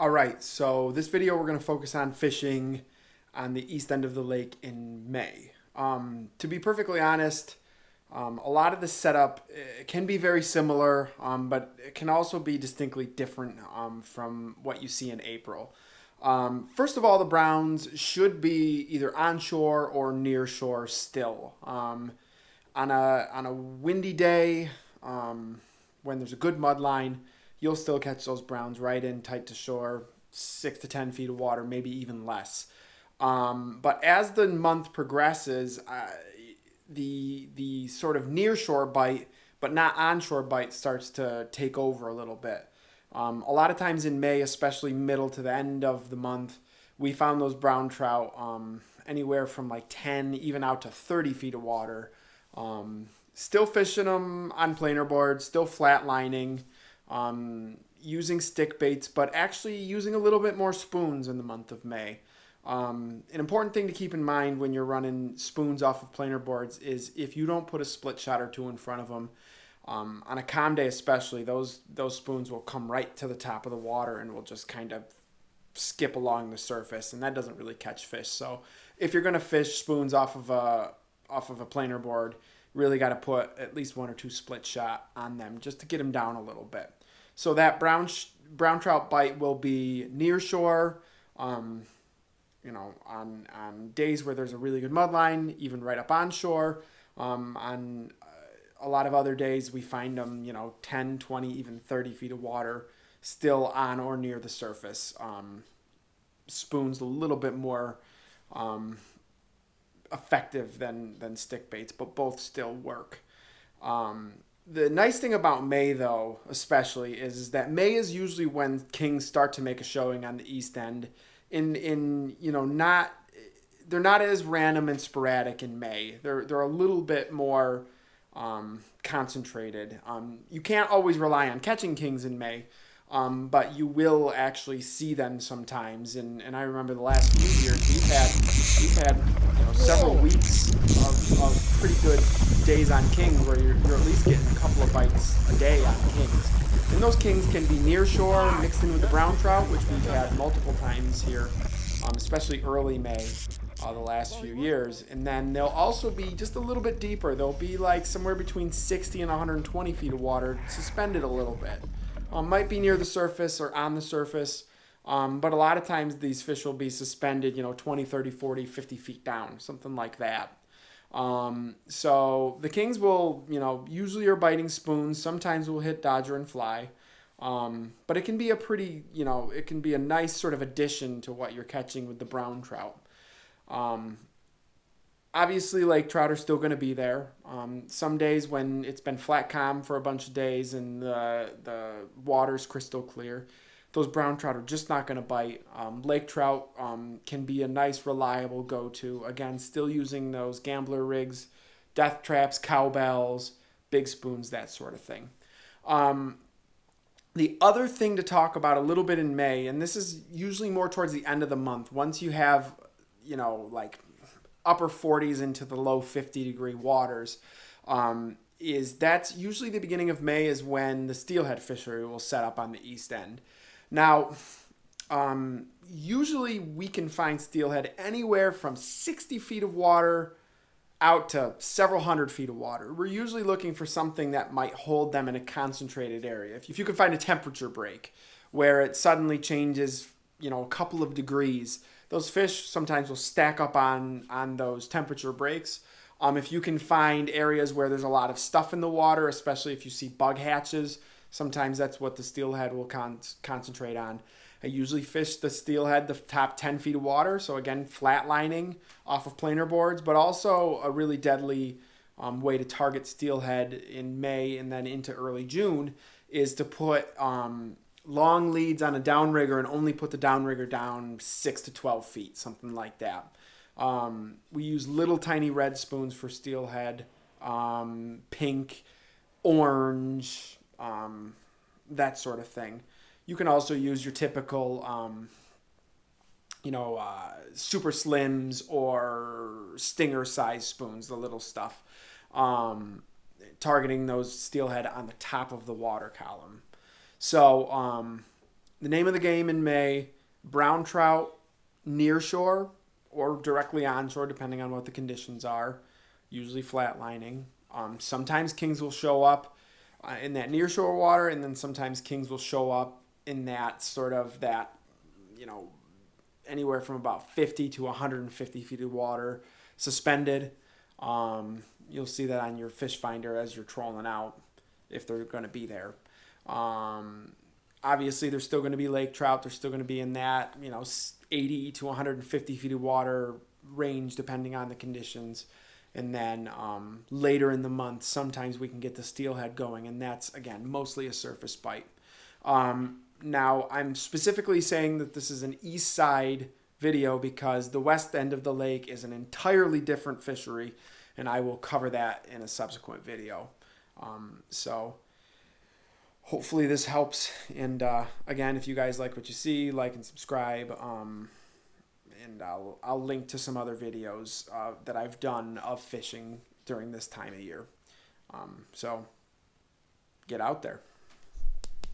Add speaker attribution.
Speaker 1: All right, so this video we're going to focus on fishing on the east end of the lake in May. To be perfectly honest, a lot of the setup can be very similar, but it can also be distinctly different from what you see in April. First of all, the browns should be either onshore or near shore still. On a windy day, when there's a good mud line, you'll still catch those browns right in tight to shore, 6 to 10 feet of water, maybe even less. But as the month progresses, the sort of near shore bite, but not onshore bite, starts to take over a little bit. A lot of times in May, especially middle to the end of the month, we found those brown trout anywhere from like 10 even out to 30 feet of water. Still fishing them on planer boards, still flatlining, using stick baits, but actually using a little bit more spoons in the month of May. An important thing to keep in mind when you're running spoons off of planer boards is if you don't put a split shot or two in front of them, on a calm day especially, those spoons will come right to the top of the water and will just kind of skip along the surface, and that doesn't really catch fish. So if you're going to fish spoons off of a planer board, really got to put at least one or two split shot on them just to get them down a little bit. So that brown trout bite will be near shore, on days where there's a really good mud line, even right up on shore. On a lot of other days, we find them, 10, 20, even 30 feet of water still on or near the surface. Spoons a little bit more effective than stick baits, but both still work. The nice thing about May, though, especially, is that May is usually when kings start to make a showing on the east end. They're not as random and sporadic in May. They're a little bit more concentrated. You can't always rely on catching kings in May, but you will actually see them sometimes. And I remember the last few years we've had several weeks of pretty good days on kings where you're at least getting a couple of bites a day on kings. And those kings can be near shore mixed in with the brown trout, which we've had multiple times here, especially early May, the last few years. And then they'll also be just a little bit deeper. They'll be like somewhere between 60 and 120 feet of water, suspended a little bit. Might be near the surface or on the surface, but a lot of times these fish will be suspended, 20, 30, 40, 50 feet down, something like that. So the kings will, usually are biting spoons. Sometimes we'll hit dodger and fly. But it can be it can be a nice sort of addition to what you're catching with the brown trout. Obviously, lake trout are still going to be there. Some days when it's been flat calm for a bunch of days and the water's crystal clear, those brown trout are just not going to bite. Lake trout can be a nice, reliable go-to. Again, still using those gambler rigs, death traps, cowbells, big spoons, that sort of thing. The other thing to talk about a little bit in May, and this is usually more towards the end of the month, once you have, like upper 40s into the low 50-degree waters, is that's usually the beginning of May is when the steelhead fishery will set up on the east end. Now, usually we can find steelhead anywhere from 60 feet of water out to several hundred feet of water. We're usually looking for something that might hold them in a concentrated area. If you can find a temperature break where it suddenly changes, a couple of degrees, those fish sometimes will stack up on those temperature breaks. If you can find areas where there's a lot of stuff in the water, especially if you see bug hatches, sometimes that's what the steelhead will concentrate on. I usually fish the steelhead the top 10 feet of water, so again, flatlining off of planer boards, but also a really deadly way to target steelhead in May and then into early June is to put long leads on a downrigger and only put the downrigger down 6 to 12 feet, something like that. We use little tiny red spoons for steelhead, pink, orange, that sort of thing. You can also use your typical, super slims or stinger size spoons, the little stuff, targeting those steelhead on the top of the water column. So The name of the game in May, brown trout near shore or directly onshore, depending on what the conditions are, usually flatlining. Sometimes kings will show up in that near shore water, and then sometimes kings will show up in that sort of that, you know, anywhere from about 50 to 150 feet of water suspended. You'll see that on your fish finder as you're trolling out if they're going to be there. Obviously, there's still going to be lake trout. They're still going to be in that, 80 to 150 feet of water range depending on the conditions. And then later in the month, sometimes we can get the steelhead going, and that's, again, mostly a surface bite. Now, I'm specifically saying that this is an east side video because the west end of the lake is an entirely different fishery, and I will cover that in a subsequent video. So hopefully this helps. And again, if you guys like what you see, like and subscribe. And I'll link to some other videos that I've done of fishing during this time of year. So get out there.